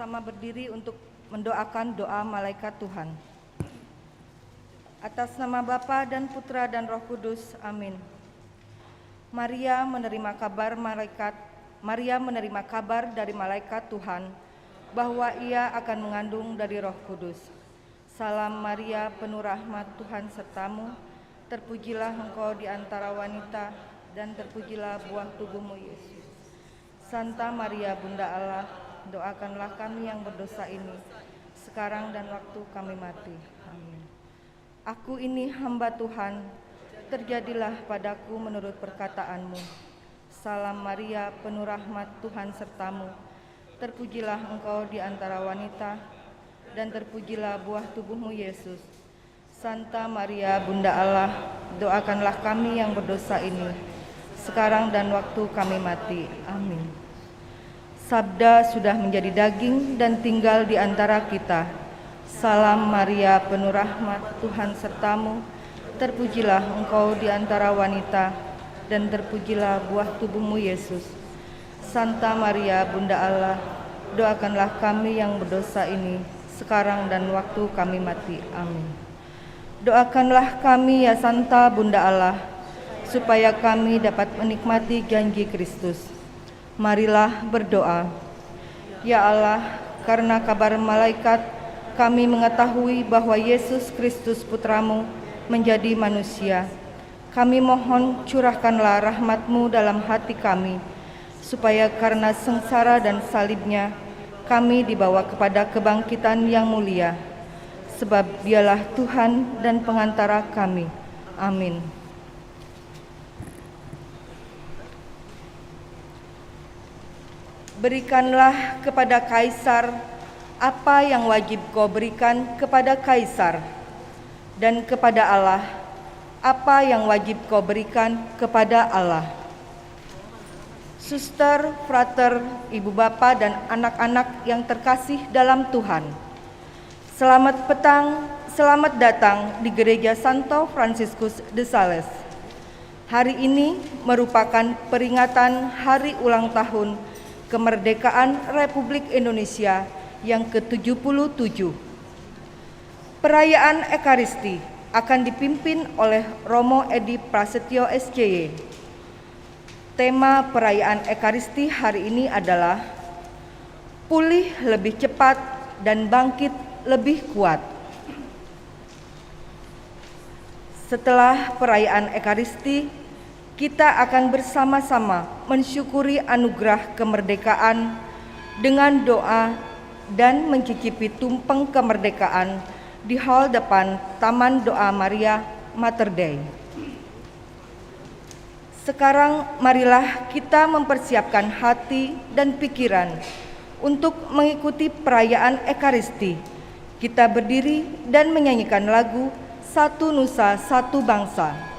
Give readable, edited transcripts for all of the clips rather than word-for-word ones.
bersama-sama berdiri untuk mendoakan doa malaikat Tuhan. Atas nama Bapa dan Putra dan Roh Kudus, amin. Maria menerima kabar dari malaikat Tuhan bahwa ia akan mengandung dari Roh Kudus. Salam Maria, penuh rahmat, Tuhan sertamu. Terpujilah engkau di antara wanita, dan terpujilah buah tubuhmu, Yesus. Santa Maria, Bunda Allah, doakanlah kami yang berdosa ini, sekarang dan waktu kami mati. Amin. Aku ini hamba Tuhan, terjadilah padaku menurut perkataanmu. Salam Maria, penuh rahmat, Tuhan sertamu. Terpujilah engkau di antara wanita, dan terpujilah buah tubuhmu, Yesus. Santa Maria, Bunda Allah, doakanlah kami yang berdosa ini, sekarang dan waktu kami mati. Amin. Sabda sudah menjadi daging dan tinggal di antara kita. Salam Maria, penuh rahmat, Tuhan sertamu. Terpujilah engkau di antara wanita, dan terpujilah buah tubuhmu, Yesus. Santa Maria, Bunda Allah, doakanlah kami yang berdosa ini, sekarang dan waktu kami mati. Amin. Doakanlah kami, ya Santa Bunda Allah, supaya kami dapat menikmati janji Kristus. Marilah berdoa. Ya Allah, karena kabar malaikat, kami mengetahui bahwa Yesus Kristus Putramu menjadi manusia. Kami mohon curahkanlah rahmat-Mu dalam hati kami, supaya karena sengsara dan salibnya, kami dibawa kepada kebangkitan yang mulia. Sebab Dialah Tuhan dan pengantara kami. Amin. Berikanlah kepada Kaisar apa yang wajib kau berikan kepada Kaisar, dan kepada Allah apa yang wajib kau berikan kepada Allah. Suster, frater, ibu bapa, dan anak-anak yang terkasih dalam Tuhan, selamat petang, selamat datang di Gereja Santo Fransiskus de Sales. Hari ini merupakan peringatan hari ulang tahun kemerdekaan Republik Indonesia yang ke-77. Perayaan Ekaristi akan dipimpin oleh Romo Edi Prasetyo SCY. Tema perayaan Ekaristi hari ini adalah pulih lebih cepat dan bangkit lebih kuat. Setelah perayaan Ekaristi, kita akan bersama-sama mensyukuri anugerah kemerdekaan dengan doa dan mencicipi tumpeng kemerdekaan di hal depan Taman Doa Maria Mater Dei. Sekarang marilah kita mempersiapkan hati dan pikiran untuk mengikuti perayaan Ekaristi. Kita berdiri dan menyanyikan lagu Satu Nusa Satu Bangsa.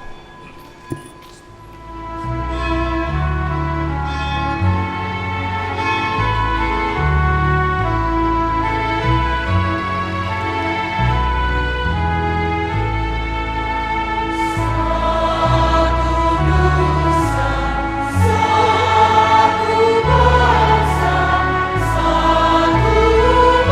Satu bangsa, satu negara.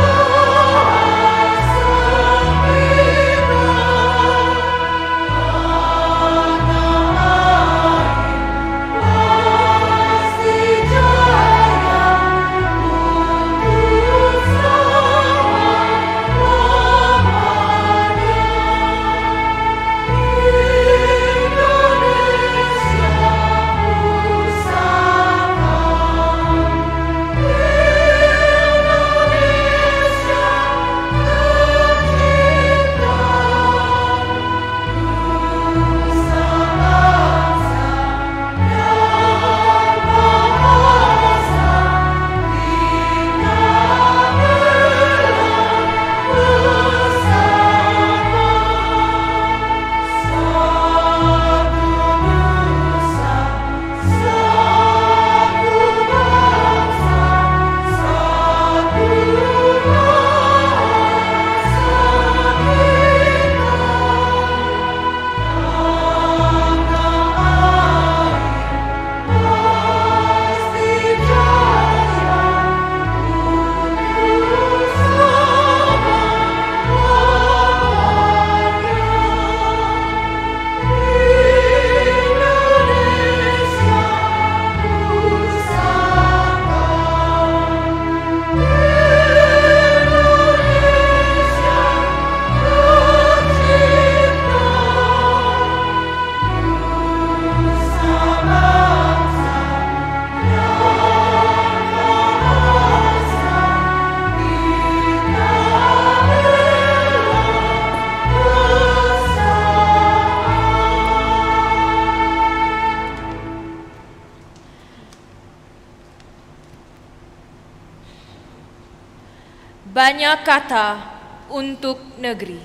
banyak kata untuk negeri,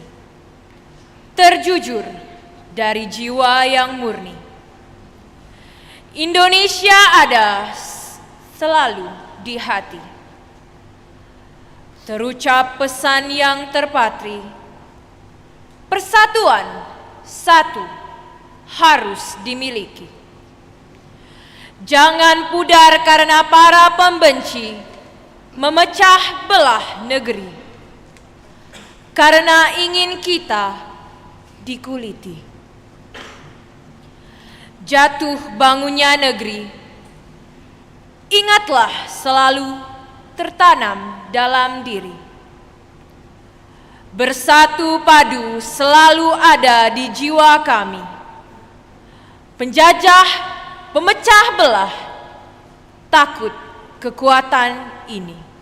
terjujur dari jiwa yang murni. Indonesia ada selalu di hati. Terucap pesan yang terpatri, persatuan satu harus dimiliki. Jangan pudar karena para pembenci memecah belah negeri, karena ingin kita dikuliti. Jatuh bangunnya negeri, ingatlah selalu tertanam dalam diri. Bersatu padu selalu ada di jiwa kami. Penjajah, pemecah belah, takut kekuatan ini.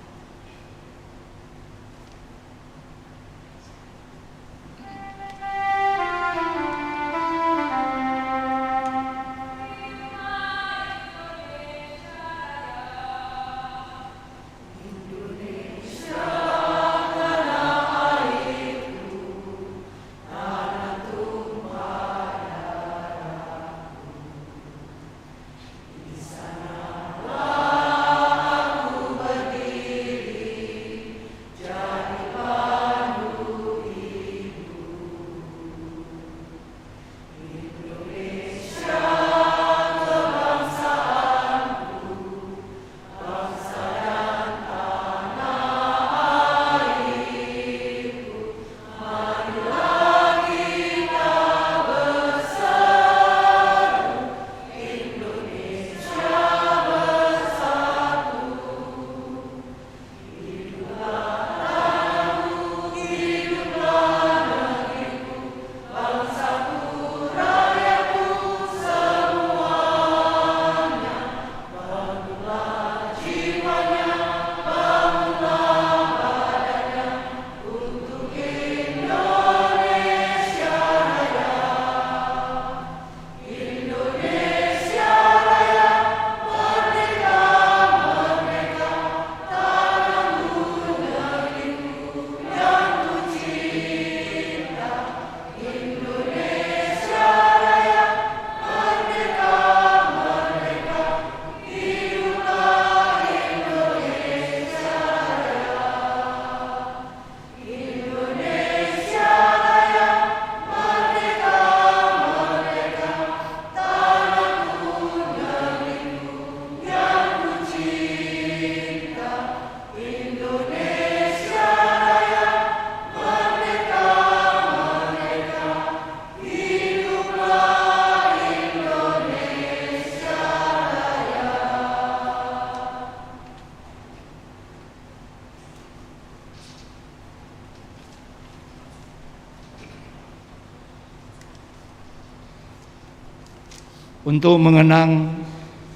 Untuk mengenang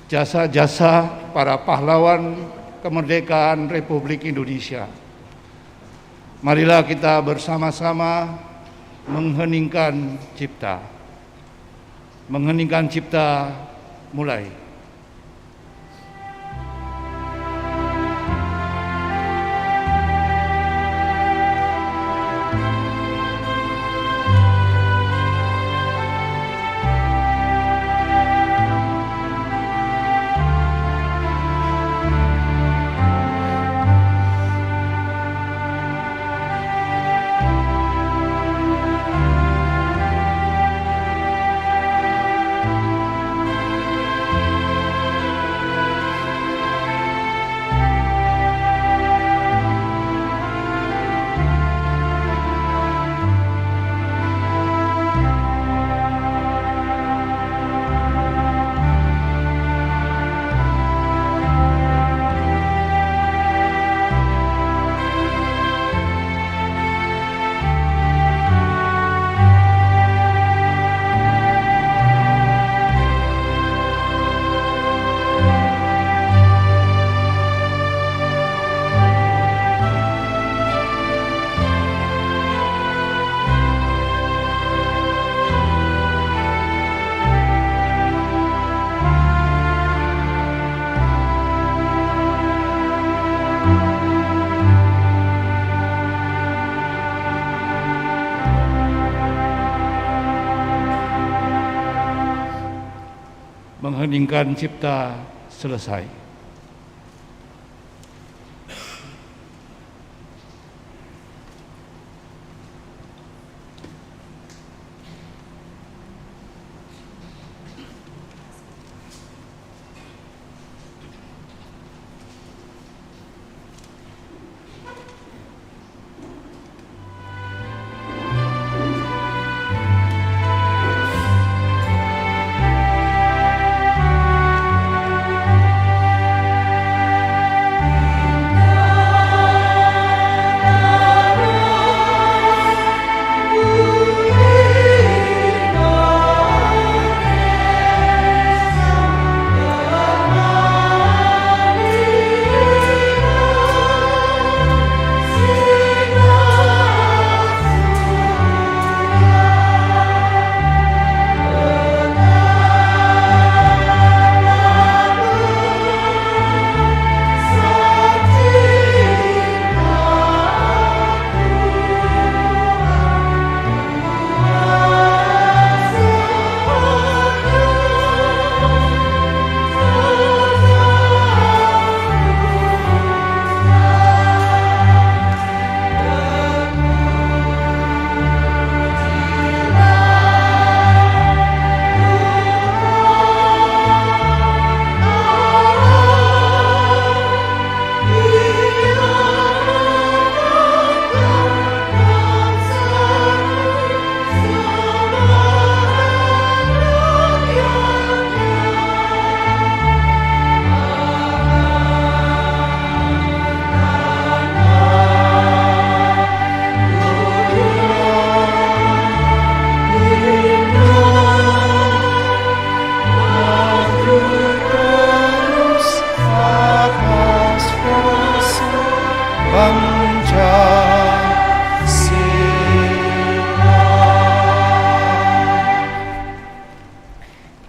jasa-jasa para pahlawan kemerdekaan Republik Indonesia, marilah kita bersama-sama mengheningkan cipta. Mengheningkan cipta mulai. Heningkan cipta selesai.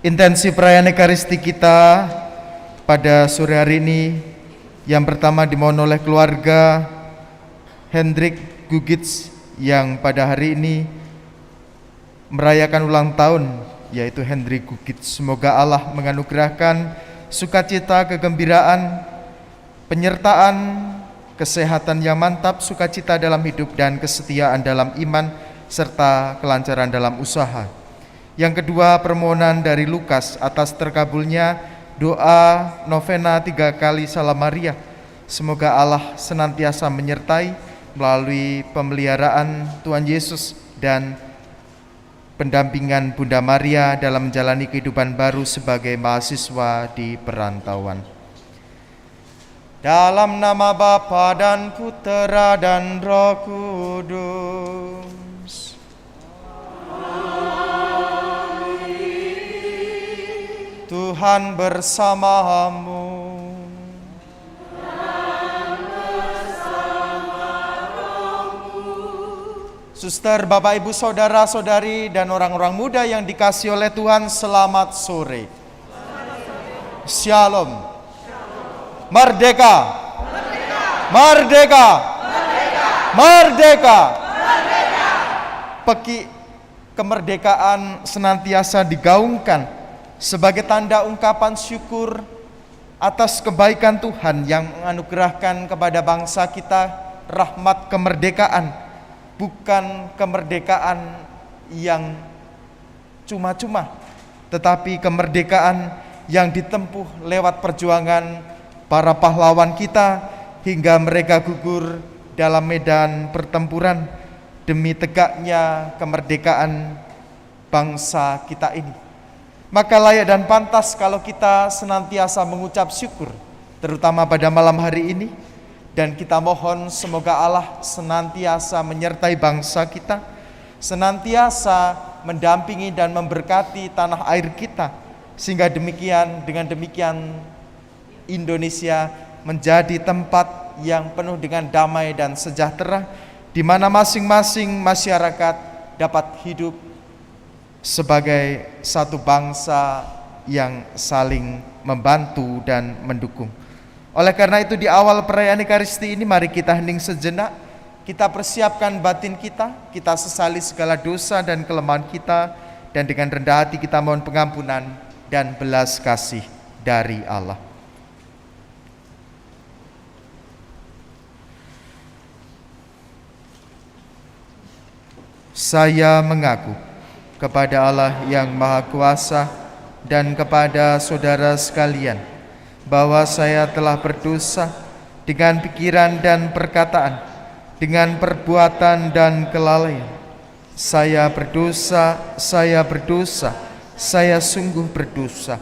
Intensi perayaan Ekaristi kita pada sore hari ini yang pertama dimohon oleh keluarga Hendrik Gugits yang pada hari ini merayakan ulang tahun, yaitu Hendrik Gugits. Semoga Allah menganugerahkan sukacita, kegembiraan, penyertaan, kesehatan yang mantap, sukacita dalam hidup dan kesetiaan dalam iman serta kelancaran dalam usaha. Yang kedua, permohonan dari Lukas atas terkabulnya doa novena 3 kali Salam Maria. Semoga Allah senantiasa menyertai melalui pemeliharaan Tuhan Yesus dan pendampingan Bunda Maria dalam menjalani kehidupan baru sebagai mahasiswa di perantauan. Dalam nama Bapa dan Putera dan Roh Kudus. Tuhan bersamamu. Suster, Bapak, Ibu, Saudara-saudari, dan orang-orang muda yang dikasihi oleh Tuhan, selamat sore. Shalom. Merdeka. Merdeka. Merdeka. Peki kemerdekaan senantiasa digaungkan sebagai tanda ungkapan syukur atas kebaikan Tuhan yang menganugerahkan kepada bangsa kita rahmat kemerdekaan, bukan kemerdekaan yang cuma-cuma, tetapi kemerdekaan yang ditempuh lewat perjuangan para pahlawan kita hingga mereka gugur dalam medan pertempuran demi tegaknya kemerdekaan bangsa kita ini. Maka layak dan pantas kalau kita senantiasa mengucap syukur, terutama pada malam hari ini. Dan kita mohon semoga Allah senantiasa menyertai bangsa kita, senantiasa mendampingi dan memberkati tanah air kita, sehingga dengan demikian Indonesia menjadi tempat yang penuh dengan damai dan sejahtera, di mana masing-masing masyarakat dapat hidup sebagai satu bangsa yang saling membantu dan mendukung. Oleh karena itu, di awal perayaan Ekaristi ini mari kita hening sejenak, kita persiapkan batin kita sesali segala dosa dan kelemahan kita, dan dengan rendah hati kita mohon pengampunan dan belas kasih dari Allah. Saya mengaku kepada Allah yang Maha Kuasa dan kepada saudara sekalian bahwa saya telah berdosa dengan pikiran dan perkataan, dengan perbuatan dan kelalaian. Saya berdosa, saya sungguh berdosa.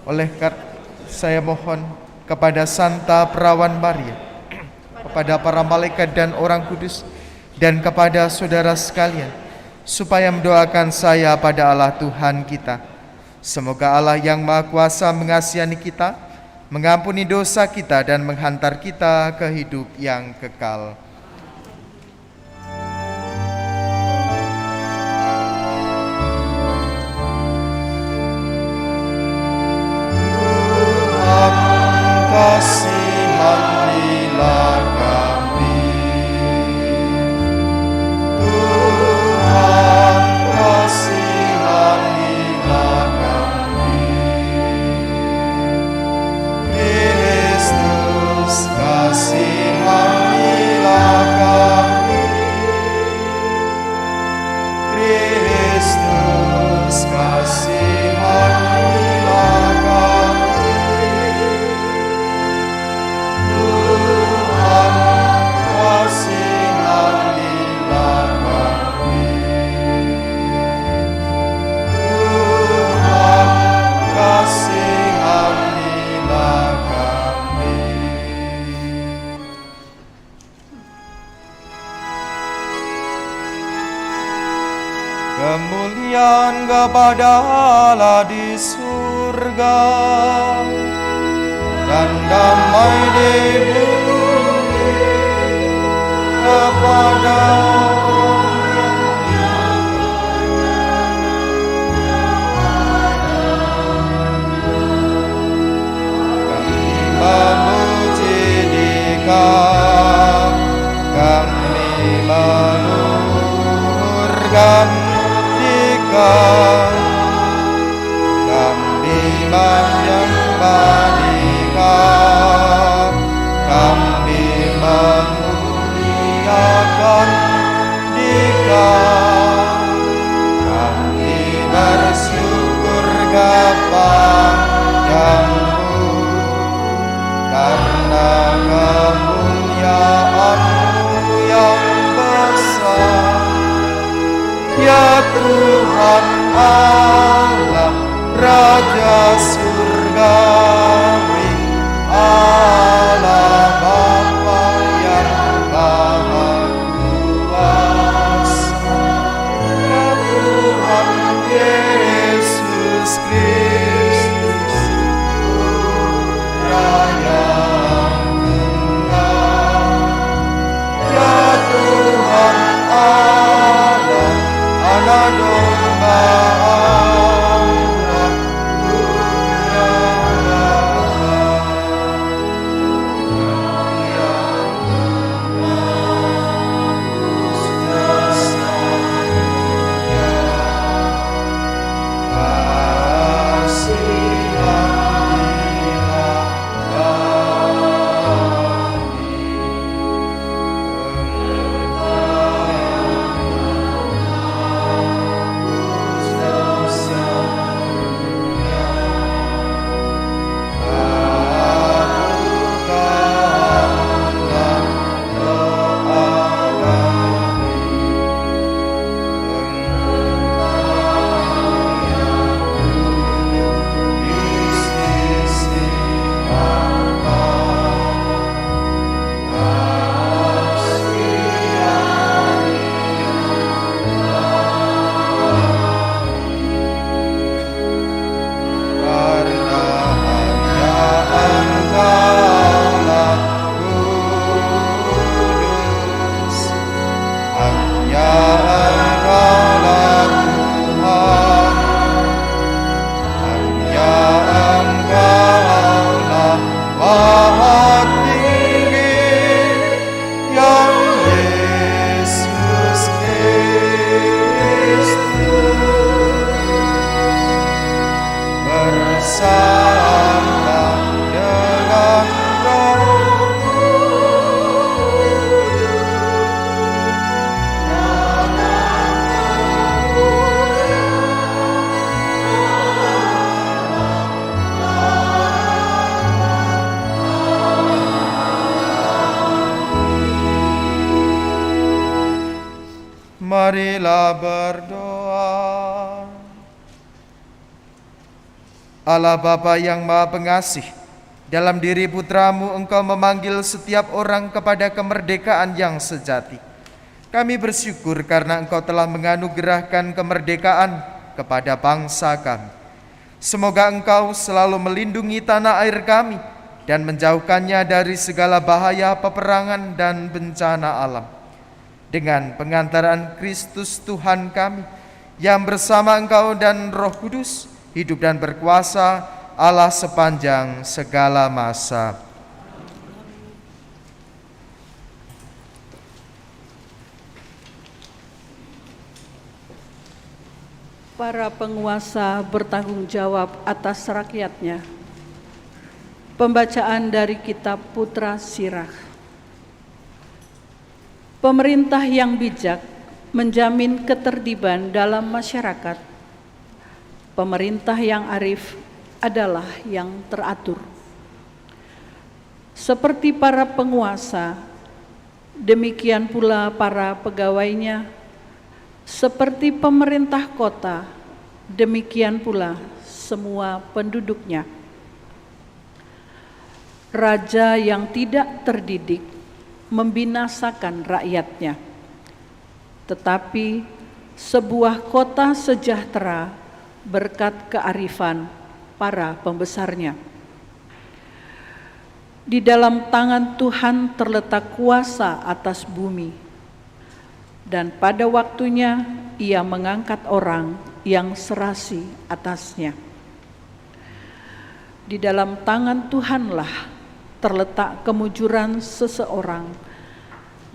Oleh karena saya mohon kepada Santa Perawan Maria, kepada para malaikat dan orang kudus, dan kepada saudara sekalian, supaya mendoakan saya pada Allah Tuhan kita. Semoga Allah yang Maha Kuasa mengasihani kita, mengampuni dosa kita, dan menghantar kita ke hidup yang kekal. Tuhan, kasihanilah kami. Tuhan, kasihanilah kami. Kristus, kasihanilah kami. Kristus, kasihanilah kami. Tuhan, kasihanilah kami. Tuhan, kasihanilah kami. Kemuliaan kepada Allah di surga dan damai di bumi kepada kami memuji Dikau, kami meluhurkan Dikau, kami menyembah Dikau, kami memuliakan Dikau, kami bersyukur kepadamu karena kemuliaan-Mu yang besar, ya Tuhan Allah. Marilah berdoa. Allah Bapa yang Maha Pengasih, dalam diri Putramu Engkau memanggil setiap orang kepada kemerdekaan yang sejati. Kami bersyukur karena Engkau telah menganugerahkan kemerdekaan kepada bangsa kami. Semoga Engkau selalu melindungi tanah air kami dan menjauhkannya dari segala bahaya peperangan dan bencana alam. Dengan pengantaran Kristus Tuhan kami, yang bersama Engkau dan Roh Kudus, hidup dan berkuasa Allah sepanjang segala masa. Para penguasa bertanggung jawab atas rakyatnya. Pembacaan dari Kitab Putra Sirach. Pemerintah yang bijak menjamin ketertiban dalam masyarakat. Pemerintah yang arif adalah yang teratur. Seperti para penguasa, demikian pula para pegawainya. Seperti pemerintah kota, demikian pula semua penduduknya. Raja yang tidak terdidik membinasakan rakyatnya, tetapi sebuah kota sejahtera berkat kearifan para pembesarnya. Di dalam tangan Tuhan terletak kuasa atas bumi, dan pada waktunya Ia mengangkat orang yang serasi atasnya. Di dalam tangan Tuhanlah terletak kemujuran seseorang,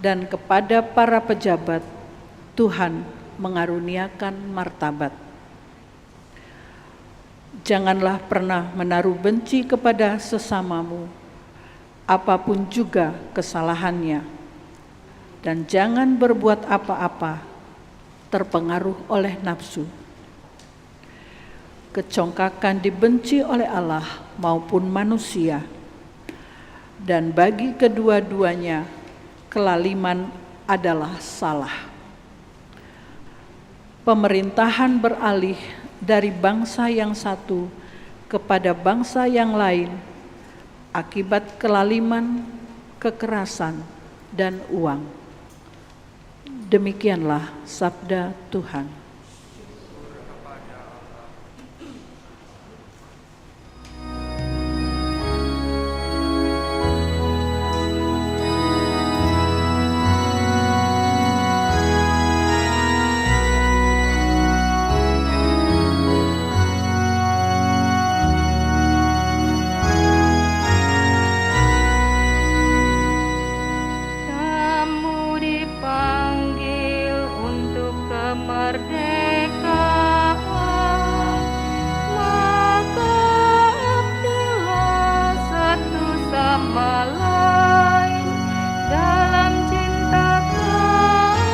dan kepada para pejabat Tuhan mengaruniakan martabat. Janganlah pernah menaruh benci kepada sesamamu, apapun juga kesalahannya, dan jangan berbuat apa-apa terpengaruh oleh nafsu. Kecongkakan dibenci oleh Allah maupun manusia, dan bagi kedua-duanya kelaliman adalah salah. Pemerintahan beralih dari bangsa yang satu kepada bangsa yang lain akibat kelaliman, kekerasan, dan uang. Demikianlah sabda Tuhan. Kamu dipanggil untuk kemerdekaan, maka abdilah satu sama lain dalam cinta kasih.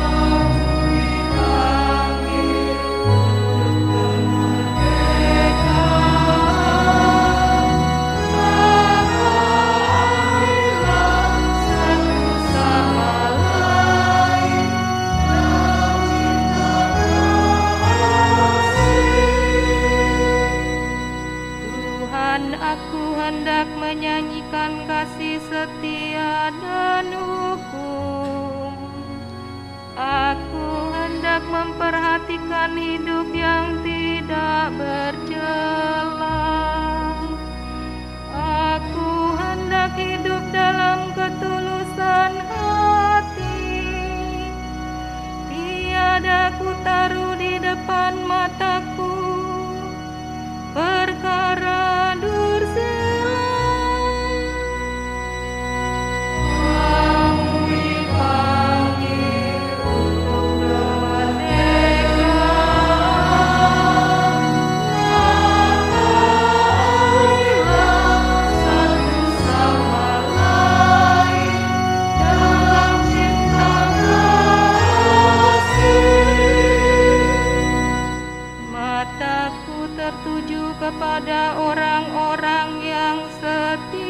Kamu dipanggil untuk kemerdekaan, Tuhan, aku hendak menyanyikan kasih setia dan hukum. Aku hendak memperhatikan hidup yang tidak bercela. Aku hendak hidup dalam ketulusan hati. Tiada ku taruh di depan mataku perkara dursila. Kamu dipanggil untuk kemerdekaan, maka abdilah satu sama lain dalam cinta kasih. Mataku tertuju kepada orang-orang yang setiawan,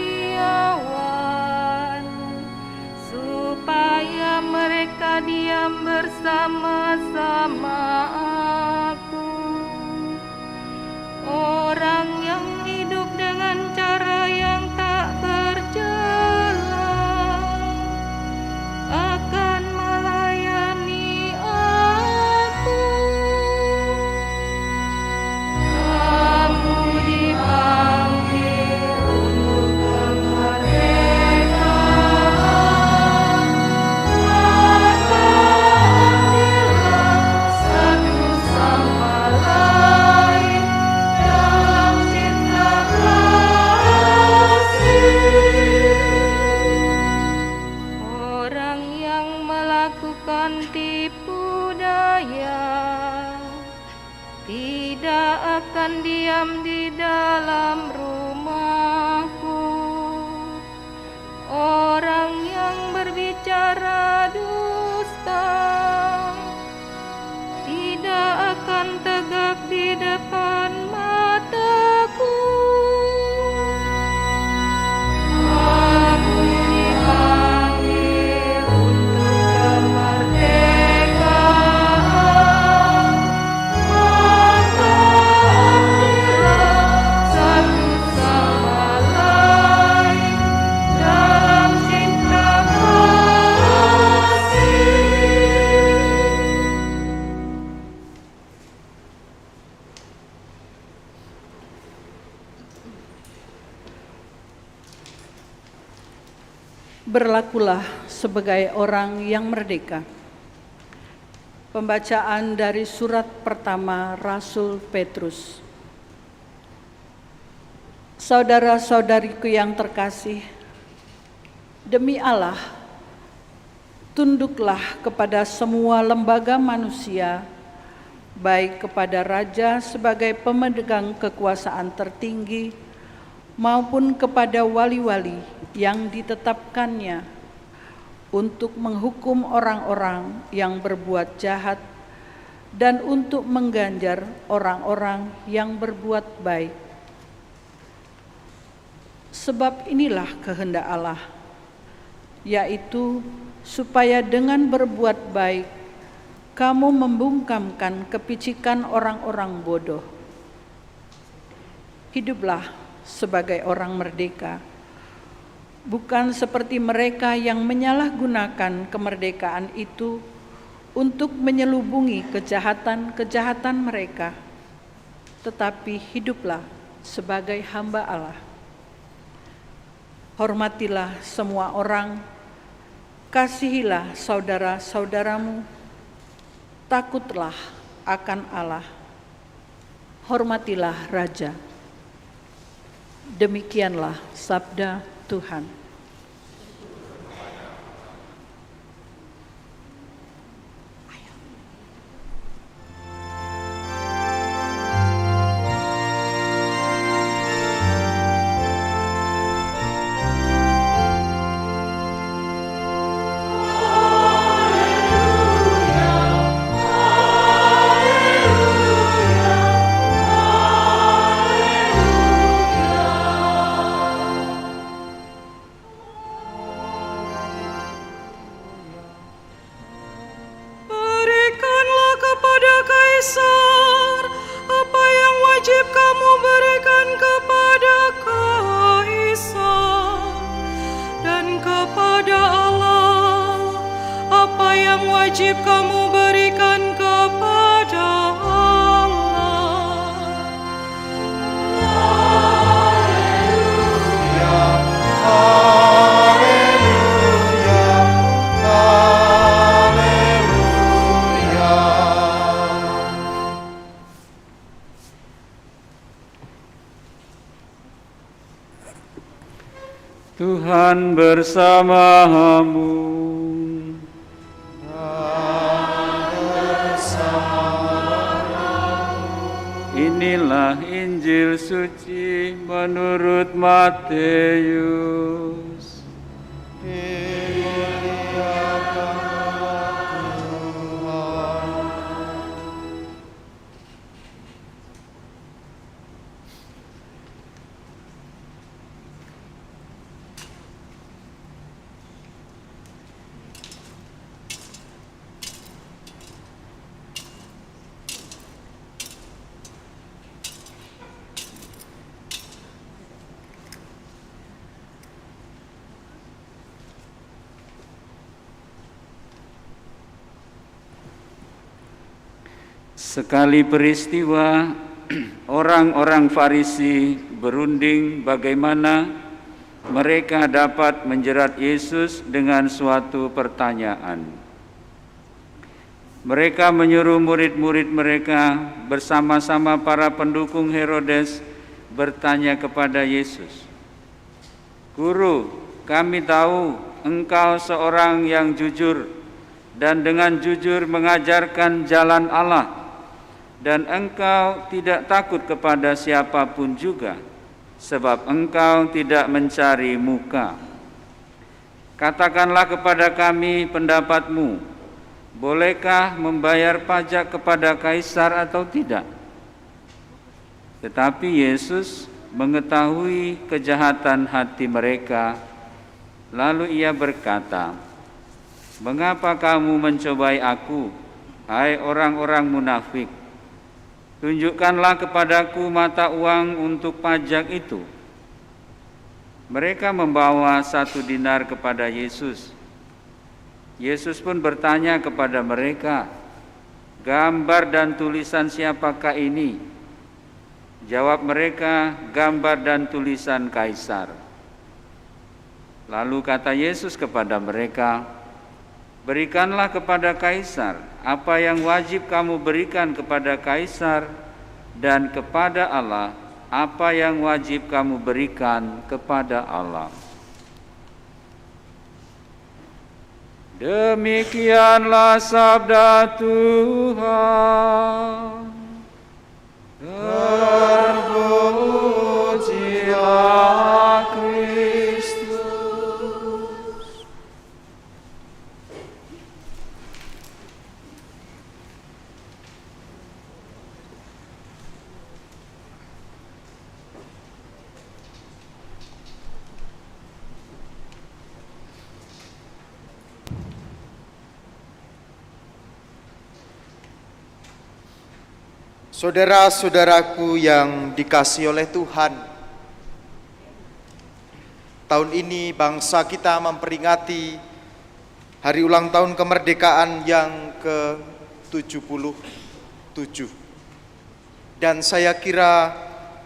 supaya mereka diam bersama-sama aku. Orang yang hidup dengan cara yang tak berjalan akan melayani aku. Kamu dipanggil untuk kemerdekaan, maka ambillah satu sama lain dalam cinta kasih. Orang yang melakukan tipu daya tidak akan diam di dalam rumahku. Orang yang berbicara dusta tidak akan tegak di depan mataku. Kamu dipanggil untuk kemerdekaan, maka ambillah satu sama lain dalam cinta kasih. Berlakulah sebagai orang yang merdeka. Pembacaan dari surat pertama Rasul Petrus. Saudara-saudariku yang terkasih, demi Allah, tunduklah kepada semua lembaga manusia, baik kepada raja sebagai pemegang kekuasaan tertinggi, maupun kepada wali-wali yang ditetapkannya untuk menghukum orang-orang yang berbuat jahat dan untuk mengganjar orang-orang yang berbuat baik. Sebab inilah kehendak Allah, yaitu supaya dengan berbuat baik kamu membungkamkan kepicikan orang-orang bodoh. Hiduplah sebagai orang merdeka, bukan seperti mereka yang menyalahgunakan kemerdekaan itu untuk menyelubungi kejahatan-kejahatan mereka, tetapi hiduplah sebagai hamba Allah. Hormatilah semua orang, kasihilah saudara-saudaramu, takutlah akan Allah, hormatilah raja. Demikianlah sabda Tuhan. Berikanlah kepada Kaisar apa yang wajib kamu berikan kepada Kaisar, dan kepada Allah apa yang wajib kamu berikan kepada Allah. Tuhan bersamamu. Inilah Injil suci menurut Matius. Sekali peristiwa, orang-orang Farisi berunding bagaimana mereka dapat menjerat Yesus dengan suatu pertanyaan. Mereka menyuruh murid-murid mereka bersama-sama para pendukung Herodes bertanya kepada Yesus, "Guru, kami tahu Engkau seorang yang jujur dan dengan jujur mengajarkan jalan Allah, dan Engkau tidak takut kepada siapapun juga, sebab Engkau tidak mencari muka. Katakanlah kepada kami pendapatmu, bolehkah membayar pajak kepada Kaisar atau tidak?" Tetapi Yesus mengetahui kejahatan hati mereka, lalu ia berkata, "Mengapa kamu mencobai aku, hai orang-orang munafik? Tunjukkanlah kepadaku mata uang untuk pajak itu." Mereka membawa 1 dinar kepada Yesus. Yesus pun bertanya kepada mereka, "Gambar dan tulisan siapakah ini?" Jawab mereka, "Gambar dan tulisan Kaisar." Lalu kata Yesus kepada mereka, "Berikanlah kepada Kaisar apa yang wajib kamu berikan kepada Kaisar, dan kepada Allah apa yang wajib kamu berikan kepada Allah." Demikianlah sabda Tuhan. Terpujilah Kristus. Saudara-saudaraku yang dikasihi oleh Tuhan, tahun ini bangsa kita memperingati hari ulang tahun kemerdekaan yang ke-77. Dan saya kira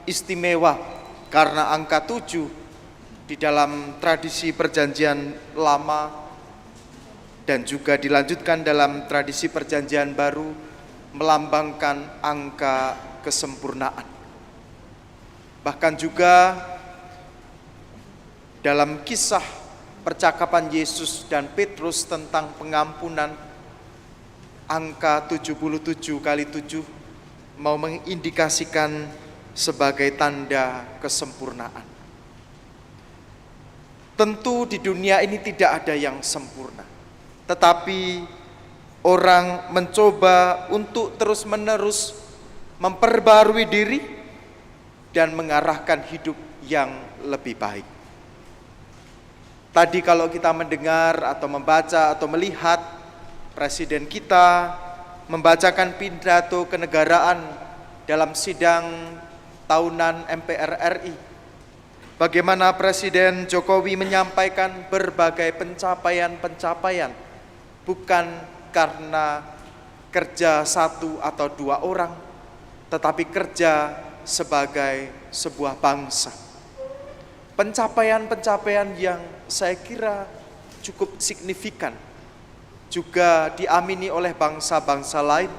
istimewa karena angka 7 di dalam tradisi perjanjian lama dan juga dilanjutkan dalam tradisi perjanjian baru melambangkan angka kesempurnaan. Bahkan juga dalam kisah percakapan Yesus dan Petrus tentang pengampunan, angka 77 kali 7 mau mengindikasikan sebagai tanda kesempurnaan. Tentu di dunia ini tidak ada yang sempurna, tetapi orang mencoba untuk terus-menerus memperbarui diri dan mengarahkan hidup yang lebih baik. Tadi kalau kita mendengar atau membaca atau melihat Presiden kita membacakan pidato kenegaraan dalam sidang tahunan MPR RI, bagaimana Presiden Jokowi menyampaikan berbagai pencapaian-pencapaian, bukan karena kerja 1 atau 2 orang, tetapi kerja sebagai sebuah bangsa. Pencapaian-pencapaian yang saya kira cukup signifikan juga diamini oleh bangsa-bangsa lain.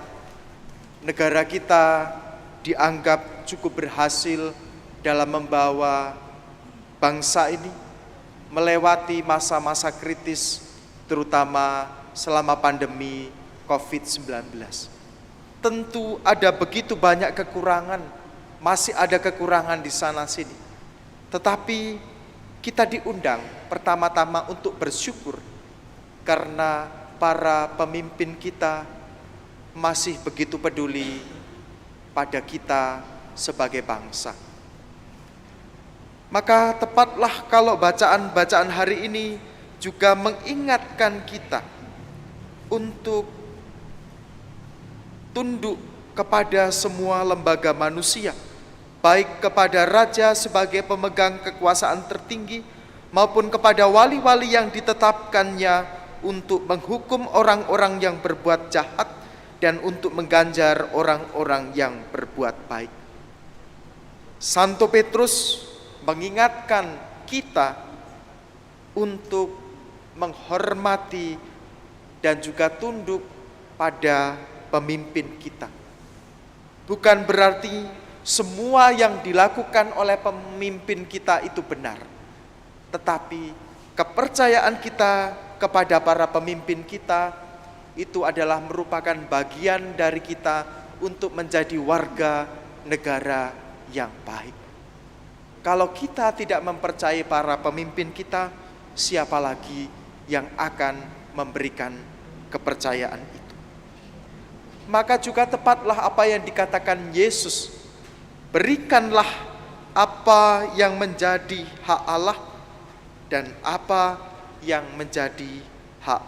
Negara kita dianggap cukup berhasil dalam membawa bangsa ini melewati masa-masa kritis, terutama selama pandemi COVID-19. Tentu ada begitu banyak kekurangan, masih ada kekurangan di sana sini. Tetapi kita diundang pertama-tama untuk bersyukur karena para pemimpin kita masih begitu peduli pada kita sebagai bangsa. Maka tepatlah kalau bacaan-bacaan hari ini juga mengingatkan kita untuk tunduk kepada semua lembaga manusia, baik kepada raja sebagai pemegang kekuasaan tertinggi maupun kepada wali-wali yang ditetapkannya untuk menghukum orang-orang yang berbuat jahat dan untuk mengganjar orang-orang yang berbuat baik. Santo Petrus mengingatkan kita untuk menghormati dan juga tunduk pada pemimpin kita. Bukan berarti semua yang dilakukan oleh pemimpin kita itu benar, tetapi kepercayaan kita kepada para pemimpin kita itu adalah merupakan bagian dari kita untuk menjadi warga negara yang baik. Kalau kita tidak mempercayai para pemimpin kita, siapa lagi yang akan memberikan kepercayaan itu? Maka juga tepatlah apa yang dikatakan Yesus, berikanlah apa yang menjadi hak Allah dan apa yang menjadi hak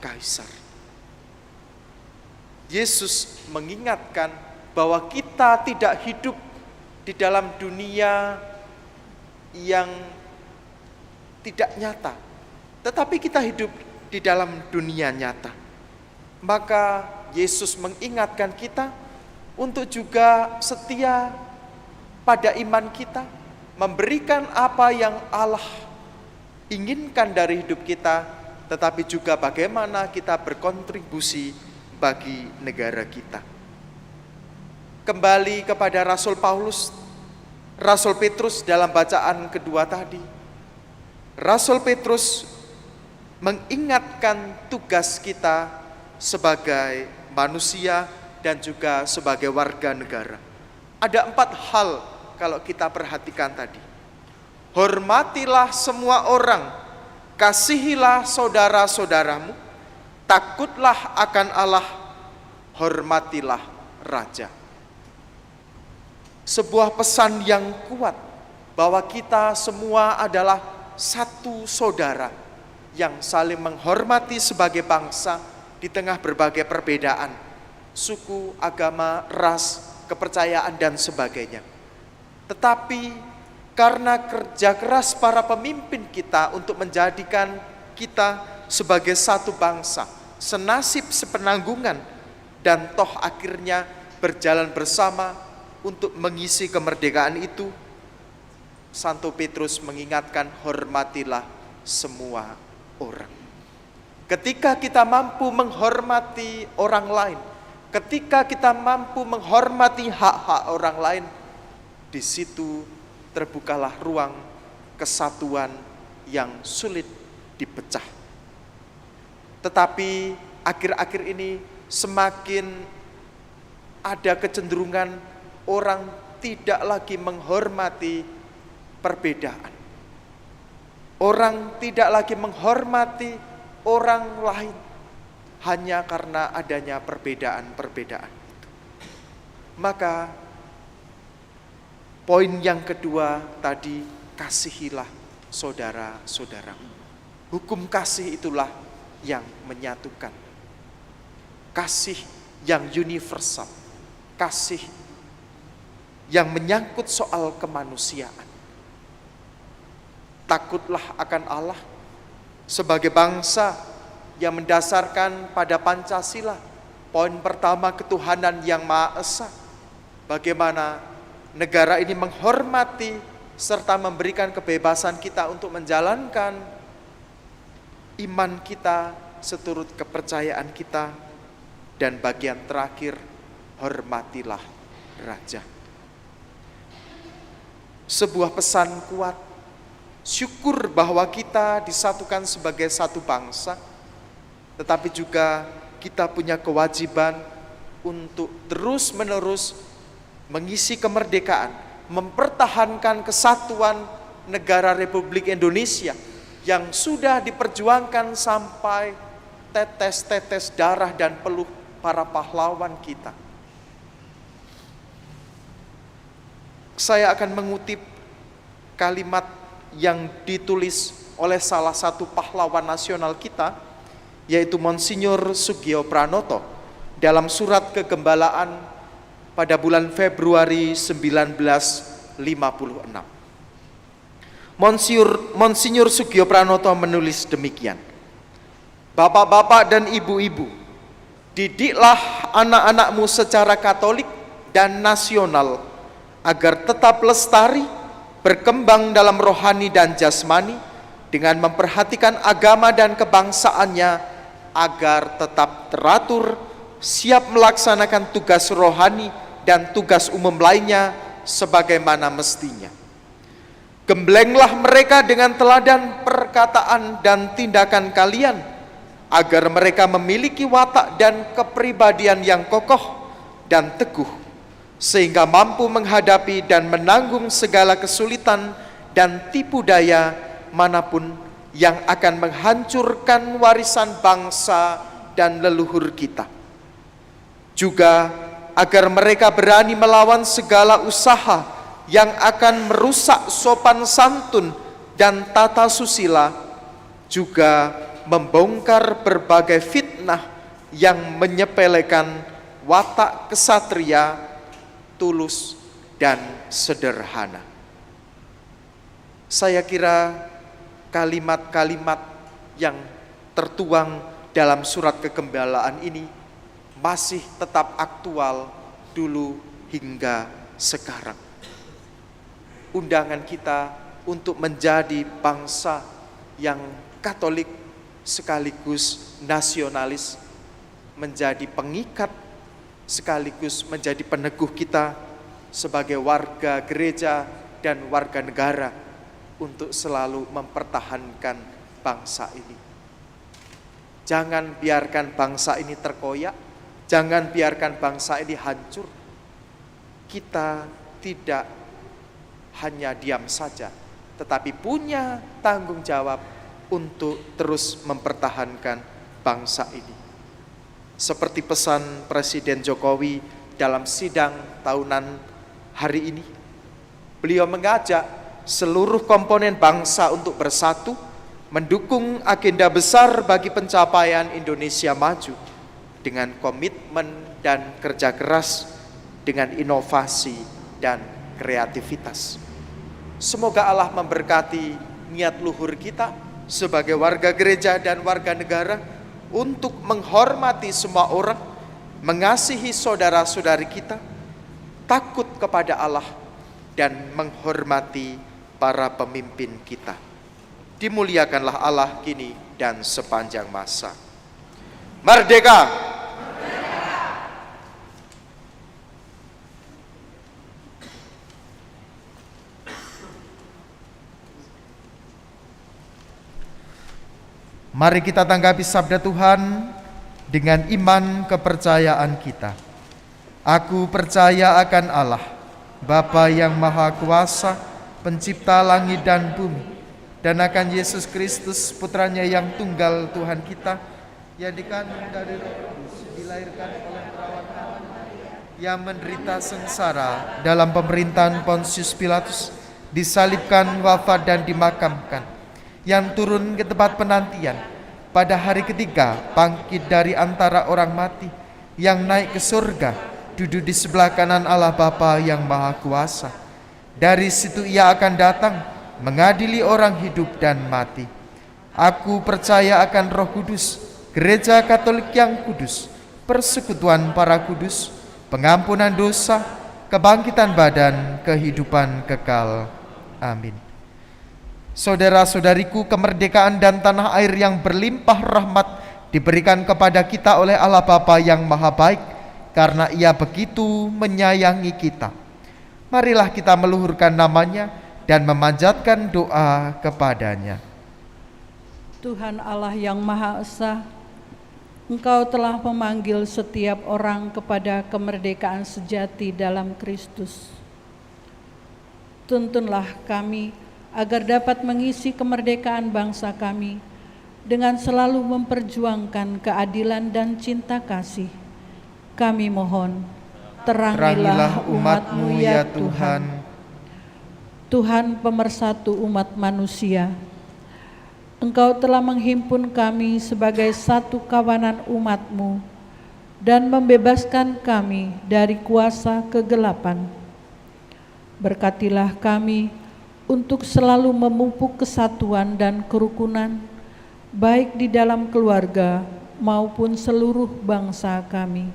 kaisar. Yesus mengingatkan bahwa kita tidak hidup di dalam dunia yang tidak nyata, tetapi kita hidup di dalam dunia nyata. Maka Yesus mengingatkan kita untuk juga setia pada iman kita, memberikan apa yang Allah inginkan dari hidup kita, tetapi juga bagaimana kita berkontribusi bagi negara kita. Kembali kepada Rasul Paulus, Rasul Petrus dalam bacaan kedua tadi. Rasul Petrus mengingatkan tugas kita sebagai manusia dan juga sebagai warga negara. Ada 4 hal kalau kita perhatikan tadi. Hormatilah semua orang, kasihilah saudara-saudaramu, takutlah akan Allah, hormatilah raja. Sebuah pesan yang kuat bahwa kita semua adalah satu saudara yang saling menghormati sebagai bangsa di tengah berbagai perbedaan, suku, agama, ras, kepercayaan dan sebagainya. Tetapi karena kerja keras para pemimpin kita untuk menjadikan kita sebagai satu bangsa, senasib sepenanggungan, dan toh akhirnya berjalan bersama untuk mengisi kemerdekaan itu, Santo Petrus mengingatkan hormatilah semua orang. Ketika kita mampu menghormati orang lain, ketika kita mampu menghormati hak-hak orang lain, di situ terbukalah ruang kesatuan yang sulit dipecah. Tetapi akhir-akhir ini semakin ada kecenderungan orang tidak lagi menghormati perbedaan. Orang tidak lagi menghormati orang lain hanya karena adanya perbedaan-perbedaan itu. Maka poin yang kedua tadi, kasihilah saudara-saudaramu. Hukum kasih itulah yang menyatukan. Kasih yang universal, kasih yang menyangkut soal kemanusiaan. Takutlah akan Allah sebagai bangsa yang mendasarkan pada Pancasila. Poin pertama, ketuhanan yang Maha Esa. Bagaimana negara ini menghormati serta memberikan kebebasan kita untuk menjalankan iman kita seturut kepercayaan kita. Dan bagian terakhir, hormatilah raja. Sebuah pesan kuat, syukur bahwa kita disatukan sebagai satu bangsa, tetapi juga kita punya kewajiban untuk terus-menerus mengisi kemerdekaan, mempertahankan kesatuan negara Republik Indonesia yang sudah diperjuangkan sampai tetes-tetes darah dan peluh para pahlawan kita. Saya akan mengutip kalimat yang ditulis oleh salah satu pahlawan nasional kita, yaitu Monsinyur Sugio Pranoto, dalam surat kegembalaan pada bulan Februari 1956. Monsinyur Sugio Pranoto menulis demikian: Bapak-bapak dan ibu-ibu, Didiklah anak-anakmu secara Katolik dan nasional, agar tetap lestari, berkembang dalam rohani dan jasmani, dengan memperhatikan agama dan kebangsaannya, agar tetap teratur, siap melaksanakan tugas rohani dan tugas umum lainnya sebagaimana mestinya. Gemblenglah mereka dengan teladan perkataan dan tindakan kalian, agar mereka memiliki watak dan kepribadian yang kokoh dan teguh, sehingga mampu menghadapi dan menanggung segala kesulitan dan tipu daya manapun yang akan menghancurkan warisan bangsa dan leluhur kita. Juga agar mereka berani melawan segala usaha yang akan merusak sopan santun dan tata susila, juga membongkar berbagai fitnah yang menyepelekan watak kesatria, tulus dan sederhana. Saya kira kalimat-kalimat yang tertuang dalam surat kegembalaan ini masih tetap aktual dulu hingga sekarang. Undangan kita untuk menjadi bangsa yang Katolik sekaligus nasionalis, menjadi pengikat sekaligus menjadi peneguh kita sebagai warga gereja dan warga negara untuk selalu mempertahankan bangsa ini. Jangan biarkan bangsa ini terkoyak, jangan biarkan bangsa ini hancur. Kita tidak hanya diam saja, tetapi punya tanggung jawab untuk terus mempertahankan bangsa ini. Seperti pesan Presiden Jokowi dalam sidang tahunan hari ini, beliau mengajak seluruh komponen bangsa untuk bersatu, mendukung agenda besar bagi pencapaian Indonesia maju dengan komitmen dan kerja keras, dengan inovasi dan kreativitas. Semoga Allah memberkati niat luhur kita sebagai warga gereja dan warga negara untuk menghormati semua orang, mengasihi saudara-saudari kita, takut kepada Allah, dan menghormati para pemimpin kita. Dimuliakanlah Allah kini dan sepanjang masa. Merdeka! Mari kita tanggapi sabda Tuhan dengan iman kepercayaan kita. Aku percaya akan Allah, Bapa yang Maha Kuasa, pencipta langit dan bumi, dan akan Yesus Kristus, putranya yang tunggal Tuhan kita, yang dikandung dari Roh Kudus, dilahirkan oleh perawatan Maria, yang menderita sengsara dalam pemerintahan Pontius Pilatus, disalibkan, wafat dan dimakamkan, yang turun ke tempat penantian, pada hari ketiga bangkit dari antara orang mati, yang naik ke surga, duduk di sebelah kanan Allah Bapa yang Maha Kuasa. Dari situ ia akan datang mengadili orang hidup dan mati. Aku percaya akan Roh Kudus, Gereja Katolik yang kudus, persekutuan para kudus, pengampunan dosa, kebangkitan badan, kehidupan kekal. Amin. Saudara-saudariku, kemerdekaan dan tanah air yang berlimpah rahmat diberikan kepada kita oleh Allah Bapa yang Maha Baik, karena Ia begitu menyayangi kita. Marilah kita meluhurkan namanya dan memanjatkan doa kepadanya. Tuhan Allah yang Maha Esa, Engkau telah memanggil setiap orang kepada kemerdekaan sejati dalam Kristus. Tuntunlah kami agar dapat mengisi kemerdekaan bangsa kami dengan selalu memperjuangkan keadilan dan cinta kasih. Kami mohon, terangilah umat-Mu ya Tuhan. Tuhan pemersatu umat manusia, Engkau telah menghimpun kami sebagai satu kawanan umat-Mu dan membebaskan kami dari kuasa kegelapan. Berkatilah kami untuk selalu memupuk kesatuan dan kerukunan, baik di dalam keluarga maupun seluruh bangsa kami.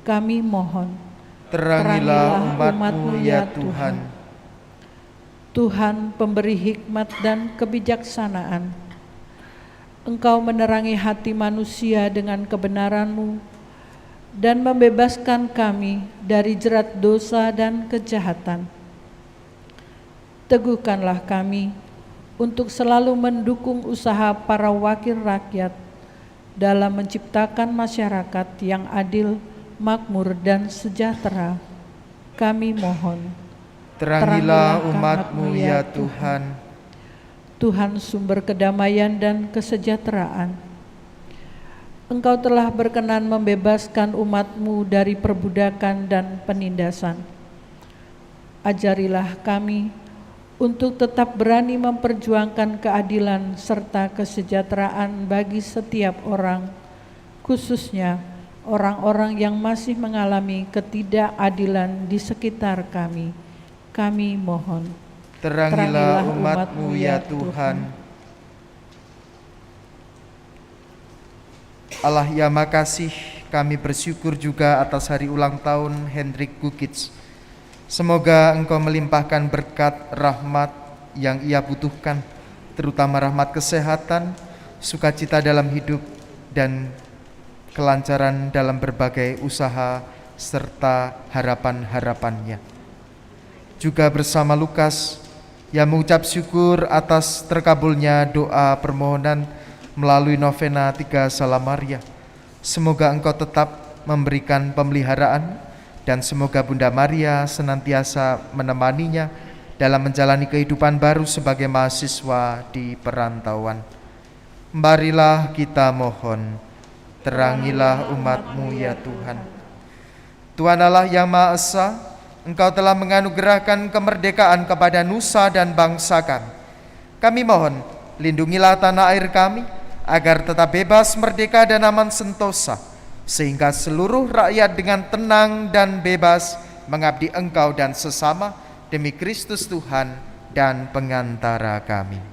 Kami mohon, Terangilah umat-Mu ya Tuhan. Tuhan pemberi hikmat dan kebijaksanaan, Engkau menerangi hati manusia dengan kebenaran-Mu dan membebaskan kami dari jerat dosa dan kejahatan. Teguhkanlah kami untuk selalu mendukung usaha para wakil rakyat dalam menciptakan masyarakat yang adil, makmur, dan sejahtera. Kami mohon, Terangilah umat-Mu ya Tuhan. Tuhan sumber kedamaian dan kesejahteraan, Engkau telah berkenan membebaskan umat-Mu dari perbudakan dan penindasan. Ajarilah kami untuk tetap berani memperjuangkan keadilan serta kesejahteraan bagi setiap orang, khususnya orang-orang yang masih mengalami ketidakadilan di sekitar kami. Kami mohon, Terangilah umat-Mu ya Tuhan. Allah yang makasih, kami bersyukur juga atas hari ulang tahun Hendrik Gukits. Semoga Engkau melimpahkan berkat rahmat yang ia butuhkan, terutama rahmat kesehatan, sukacita dalam hidup, dan kelancaran dalam berbagai usaha serta harapan-harapannya. Juga bersama Lukas yang mengucap syukur atas terkabulnya doa permohonan melalui novena 3 Salam Maria. Semoga Engkau tetap memberikan pemeliharaan dan semoga Bunda Maria senantiasa menemaninya dalam menjalani kehidupan baru sebagai mahasiswa di perantauan. Marilah kita mohon, terangilah umat-Mu ya Tuhan. Tuhan Allah yang Maha Esa, Engkau telah menganugerahkan kemerdekaan kepada nusa dan bangsa kami. Kami mohon, lindungilah tanah air kami agar tetap bebas, merdeka, dan aman sentosa, sehingga seluruh rakyat dengan tenang dan bebas mengabdi Engkau dan sesama demi Kristus Tuhan dan pengantara kami.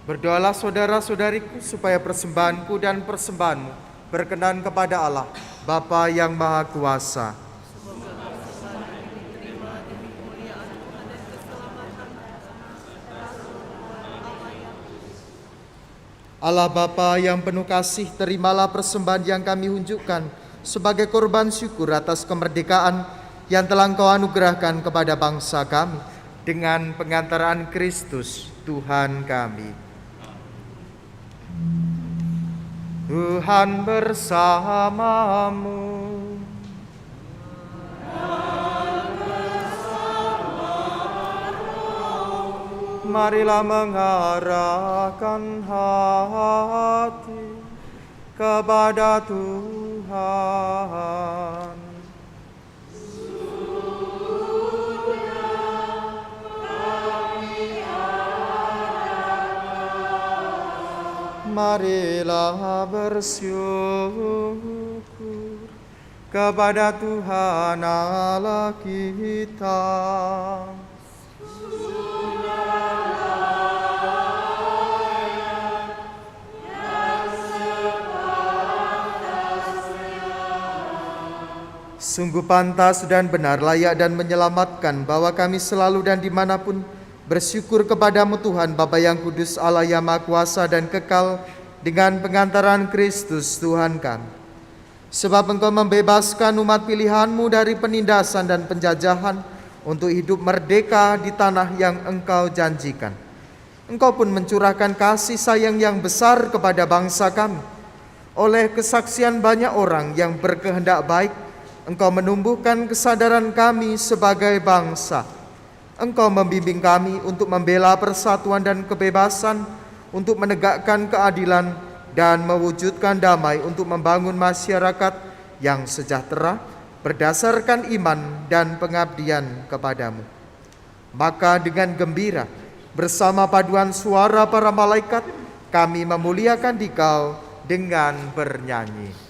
Berdoalah saudara-saudariku supaya persembahanku dan persembahanmu berkenan kepada Allah, Bapa yang Maha Kuasa. Allah Bapa yang penuh kasih, terimalah persembahan yang kami unjukkan sebagai korban syukur atas kemerdekaan yang telah Engkau anugerahkan kepada bangsa kami dengan pengantaran Kristus Tuhan kami. Tuhan bersamamu. Marilah mengarahkan hati kepada Tuhan. Marilah bersyukur kepada Tuhan Allah kita. Sungguh pantas dan benar, layak dan menyelamatkan bahwa kami selalu dan dimanapun bersyukur kepadamu Tuhan Bapa yang kudus, Allah yang Maha Kuasa dan kekal, dengan pengantaran Kristus Tuhan kami. Sebab Engkau membebaskan umat pilihan-Mu dari penindasan dan penjajahan untuk hidup merdeka di tanah yang Engkau janjikan. Engkau pun mencurahkan kasih sayang yang besar kepada bangsa kami. Oleh kesaksian banyak orang yang berkehendak baik, Engkau menumbuhkan kesadaran kami sebagai bangsa. Engkau membimbing kami untuk membela persatuan dan kebebasan, untuk menegakkan keadilan dan mewujudkan damai, untuk membangun masyarakat yang sejahtera berdasarkan iman dan pengabdian kepadamu. Maka dengan gembira, bersama paduan suara para malaikat, kami memuliakan Dikau dengan bernyanyi.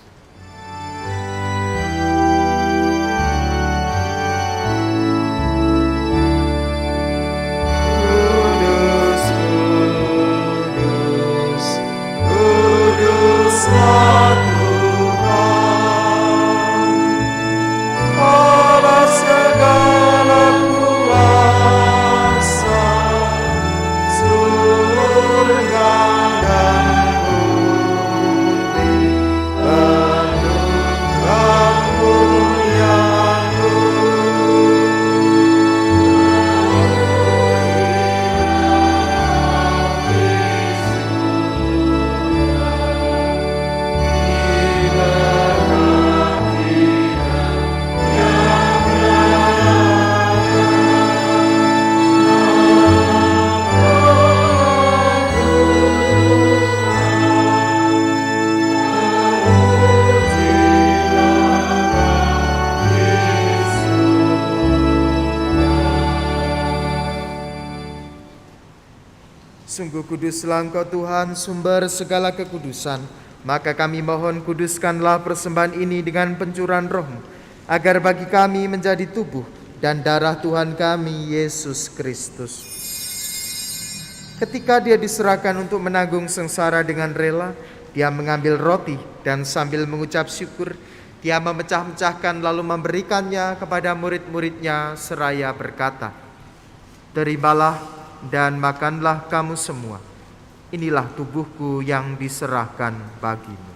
Sungguh kuduslah Engkau Tuhan, sumber segala kekudusan. Maka kami mohon, kuduskanlah persembahan ini dengan pencurahan Roh-Mu, agar bagi kami menjadi tubuh dan darah Tuhan kami, Yesus Kristus. Ketika Dia diserahkan untuk menanggung sengsara dengan rela, Dia mengambil roti dan sambil mengucap syukur, Dia memecah-mecahkan lalu memberikannya kepada murid-murid-Nya seraya berkata, "Terimalah dan makanlah kamu semua. Inilah tubuhku yang diserahkan bagimu."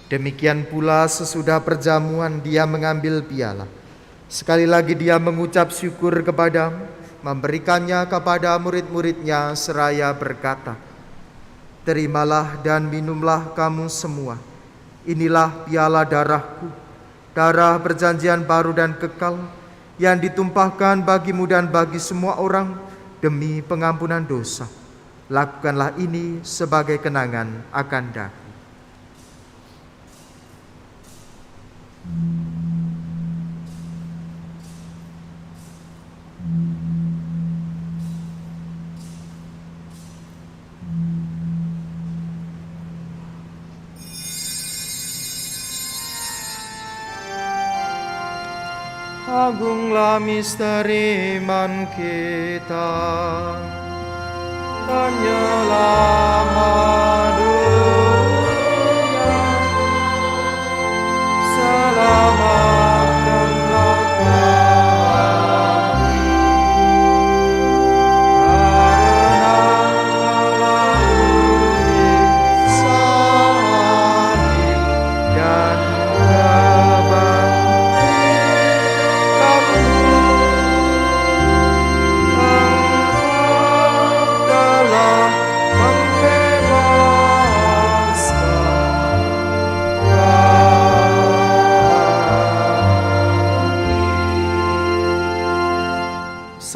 Demikian pula sesudah perjamuan Dia mengambil piala. Sekali lagi Dia mengucap syukur kepadamu, memberikannya kepada murid-murid-Nya seraya berkata, "Terimalah dan minumlah kamu semua. Inilah piala darahku, darah perjanjian baru dan kekal, yang ditumpahkan bagimu dan bagi semua orang demi pengampunan dosa. Lakukanlah ini sebagai kenangan akan daku." Agunglah misteri iman kita, penyelamat dunia, selamatkanlah kami, karena Allah salib dan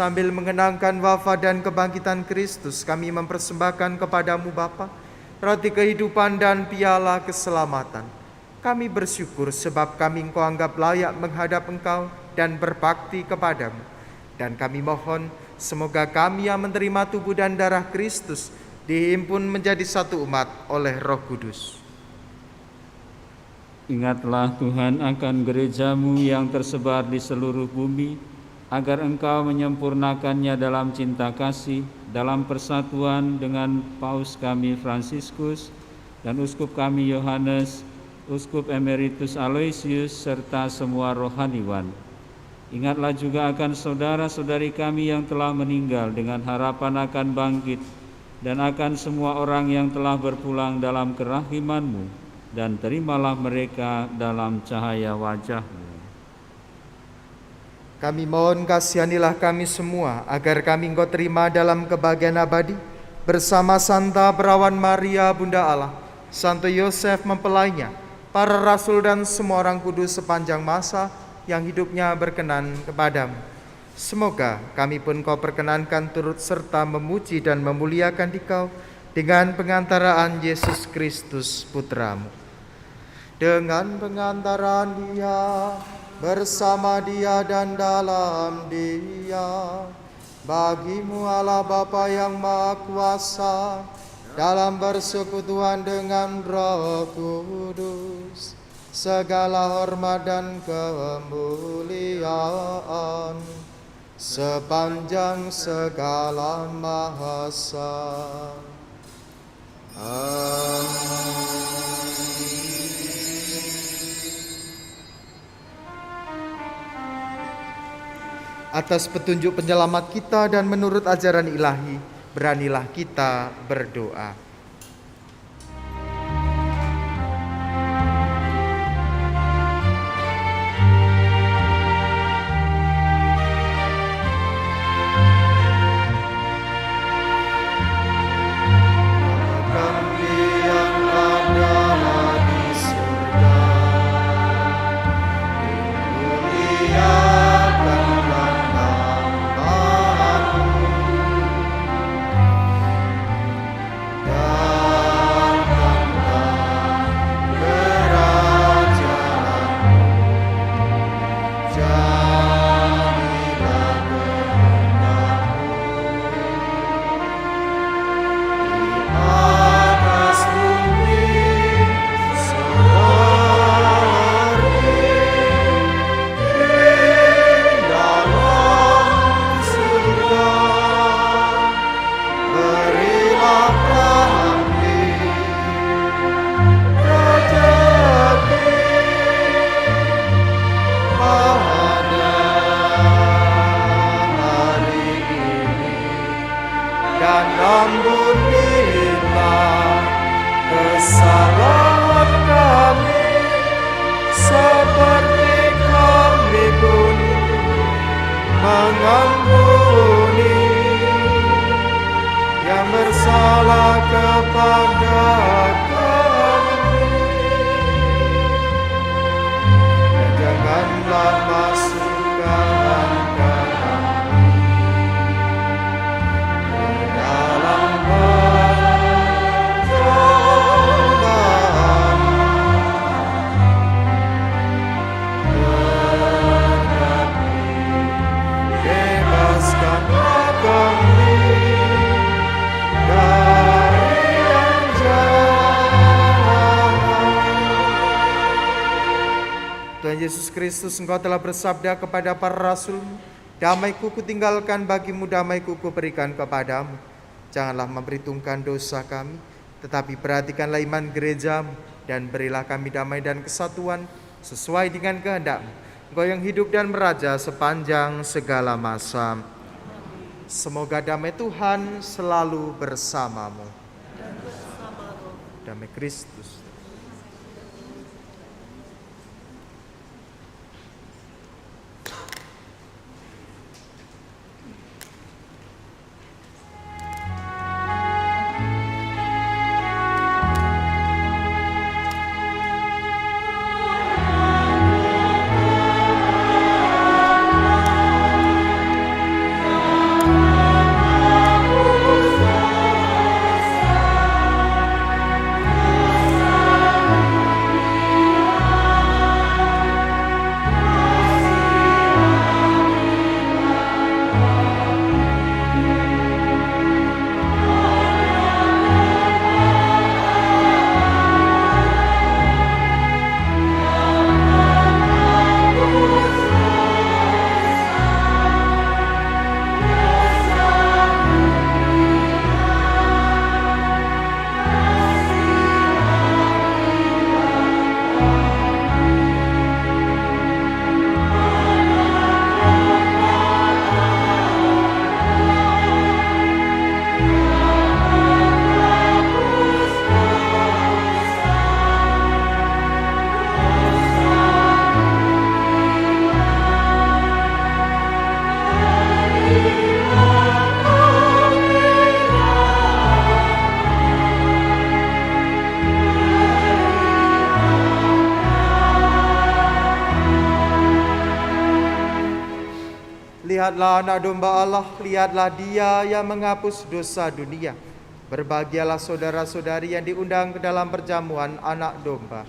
sambil mengenangkan wafat dan kebangkitan Kristus, kami mempersembahkan kepadamu Bapa, roti kehidupan dan piala keselamatan. Kami bersyukur sebab kami Engkau anggap layak menghadap Engkau dan berbakti kepadamu. Dan kami mohon, semoga kami yang menerima tubuh dan darah Kristus dihimpun menjadi satu umat oleh Roh Kudus. Ingatlah Tuhan akan gerejamu yang tersebar di seluruh bumi, agar Engkau menyempurnakannya dalam cinta kasih, dalam persatuan dengan Paus kami Fransiskus dan Uskup kami Yohanes, Uskup Emeritus Aloysius, serta semua rohaniwan. Ingatlah juga akan saudara-saudari kami yang telah meninggal dengan harapan akan bangkit, dan akan semua orang yang telah berpulang dalam kerahiman-Mu, dan terimalah mereka dalam cahaya wajah-Mu. Kami mohon kasihanilah kami semua, agar kami Engkau terima dalam kebahagiaan abadi, bersama Santa Perawan Maria Bunda Allah, Santo Yosef mempelainya, para rasul dan semua orang kudus sepanjang masa yang hidupnya berkenan kepadamu. Semoga kami pun Kau perkenankan turut serta memuji dan memuliakan Dikau dengan pengantaraan Yesus Kristus Putramu. Dengan pengantaran Dia, bersama Dia dan dalam Dia, bagi-Mu Allah Bapa yang Maha Kuasa, dalam persekutuan dengan Roh Kudus, segala hormat dan kemuliaan sepanjang segala masa. Amin. Atas petunjuk penyelamat kita dan menurut ajaran ilahi, beranilah kita berdoa. Tuhan Yesus Kristus, Engkau telah bersabda kepada para rasul-Mu, damai-Ku kutinggalkan bagimu, damai-Ku kuberikan kepadamu. Janganlah memperhitungkan dosa kami, tetapi perhatikanlah iman gereja-Mu, dan berilah kami damai dan kesatuan sesuai dengan kehendak-Mu. Engkau yang hidup dan meraja sepanjang segala masa. Semoga damai Tuhan selalu bersamamu. Damai Kristus. Lihatlah anak domba Allah, lihatlah Dia yang menghapus dosa dunia. Berbahagialah saudara-saudari yang diundang ke dalam perjamuan anak domba.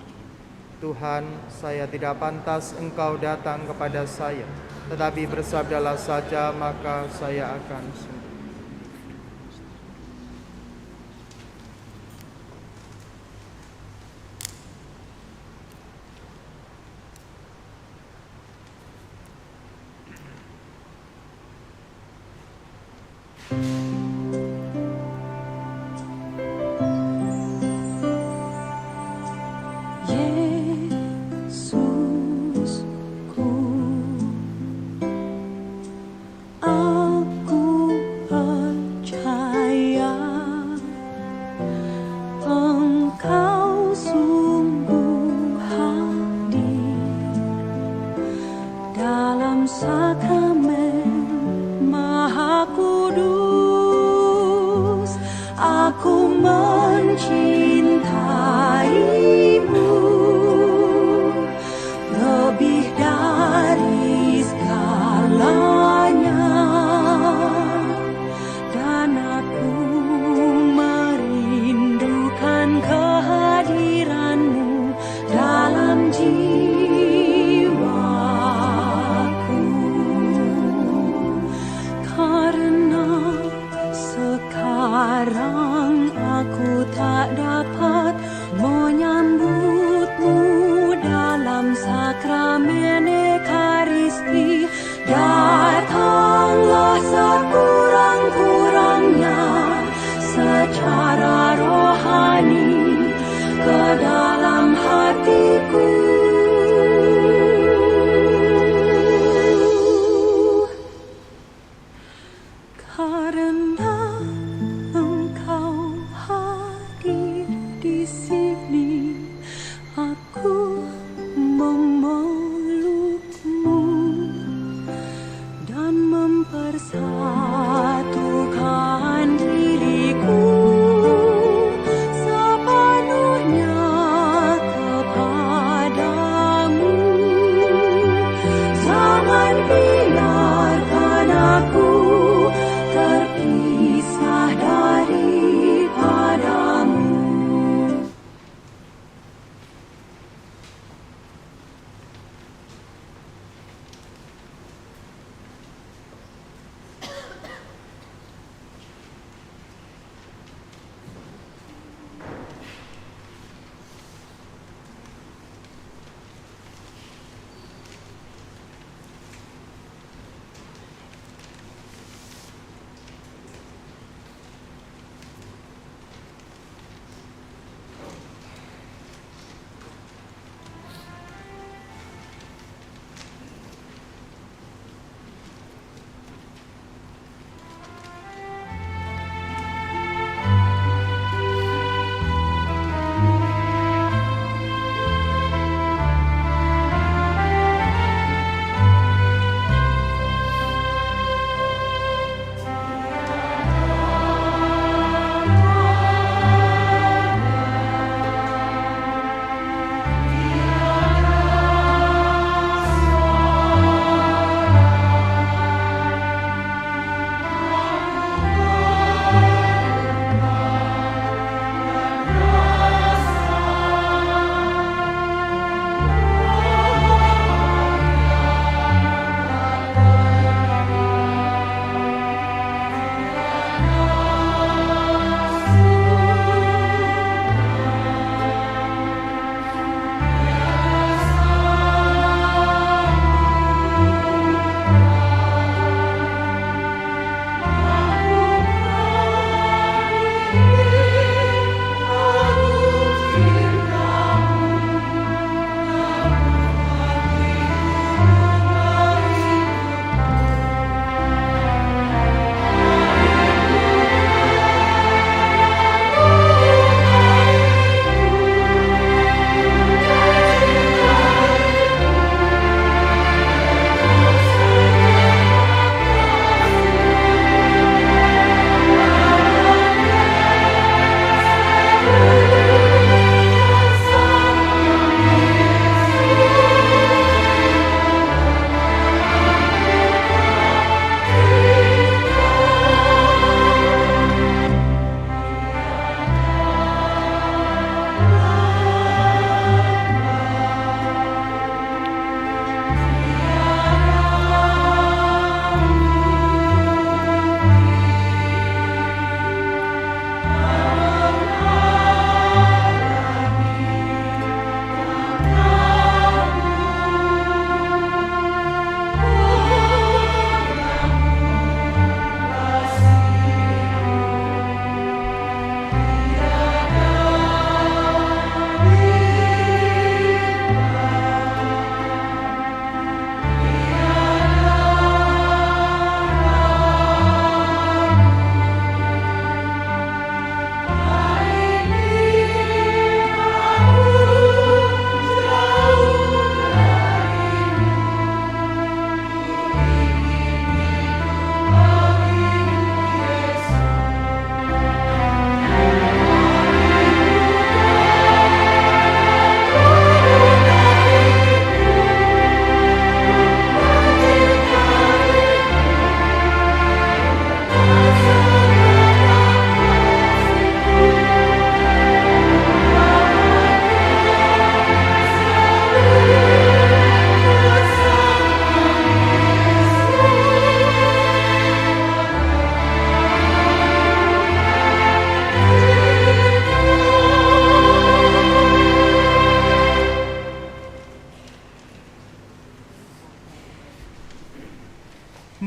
Tuhan, saya tidak pantas Engkau datang kepada saya, tetapi bersabdalah saja, maka saya akan sembuh. Secara rohani ke dalam hatiku.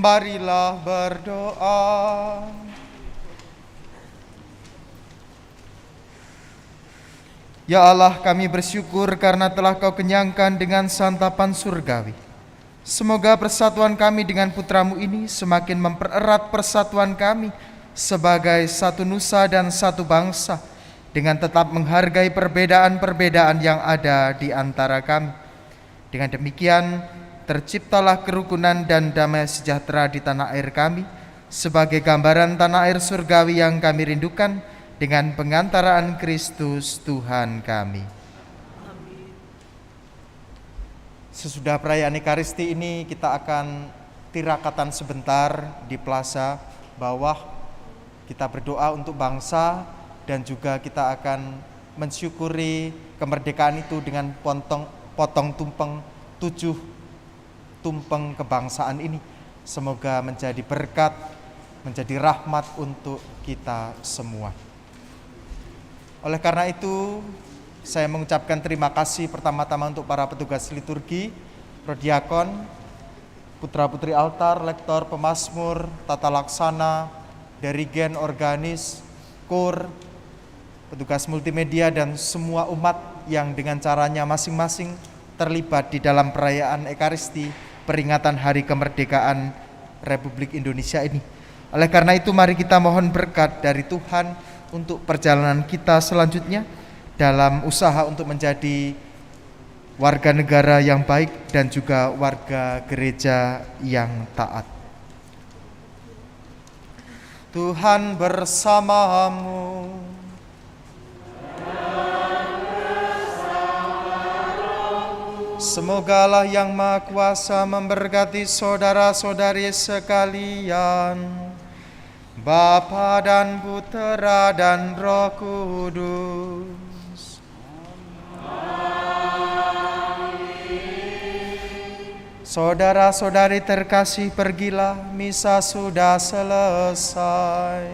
Marilah berdoa. Ya Allah, kami bersyukur karena telah Kau kenyangkan dengan santapan surgawi. Semoga persatuan kami dengan putramu ini semakin mempererat persatuan kami sebagai satu nusa dan satu bangsa, dengan tetap menghargai perbedaan-perbedaan yang ada di antara kami. Dengan demikian, terciptalah kerukunan dan damai sejahtera di tanah air kami, sebagai gambaran tanah air surgawi yang kami rindukan, dengan pengantaraan Kristus Tuhan kami. Sesudah perayaan Ekaristi ini kita akan tirakatan sebentar di plaza bawah. Kita berdoa untuk bangsa dan juga kita akan mensyukuri kemerdekaan itu dengan potong tumpeng 7 tumpeng kebangsaan ini. Semoga menjadi berkat, menjadi rahmat untuk kita semua. Oleh karena itu, saya mengucapkan terima kasih pertama-tama untuk para petugas liturgi, prodiakon, putra-putri altar, lektor, pemazmur, tata laksana, dirigen, organis, kor, petugas multimedia, dan semua umat yang dengan caranya masing-masing terlibat di dalam perayaan Ekaristi, peringatan Hari Kemerdekaan Republik Indonesia ini. Oleh karena itu, mari kita mohon berkat dari Tuhan untuk perjalanan kita selanjutnya dalam usaha untuk menjadi warga negara yang baik dan juga warga gereja yang taat. Tuhan bersamamu. Semoga Allah yang Maha Kuasa memberkati saudara-saudari sekalian, Bapa dan Putera dan Roh Kudus. Saudara-saudari terkasih, pergilah, misa sudah selesai.